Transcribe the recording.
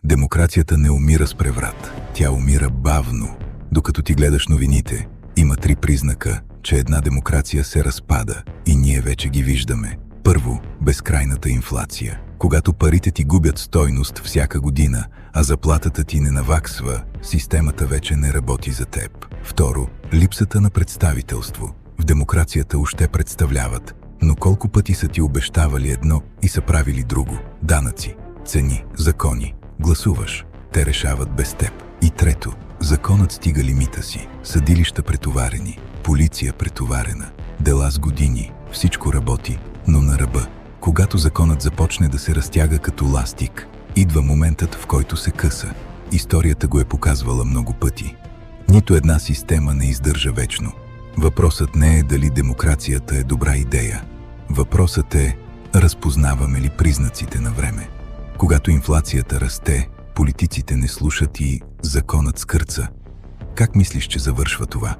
Демокрацията не умира с преврат. Тя умира бавно. Докато ти гледаш новините, има 3 признака, че една демокрация се разпада и ние вече ги виждаме. Първо, безкрайната инфлация. Когато парите ти губят стойност всяка година, а заплатата ти не наваксва, системата вече не работи за теб. Второ, липсата на представителство. В демокрацията уж те представляват, но колко пъти са ти обещавали едно и са правили друго? Данъци, цени, закони. Гласуваш. Те решават без теб. И трето, законът стига лимита си. Съдилища претоварени, полиция претоварена, дела с години. Всичко работи, но на ръба. Когато законът започне да се разтяга като ластик, идва моментът, в който се къса. Историята го е показвала много пъти. Нито една система не издържа вечно. Въпросът не е дали демокрацията е добра идея. Въпросът е, разпознаваме ли признаците на време. Когато инфлацията расте, политиците не слушат и законът скърца. Как мислиш, че завършва това?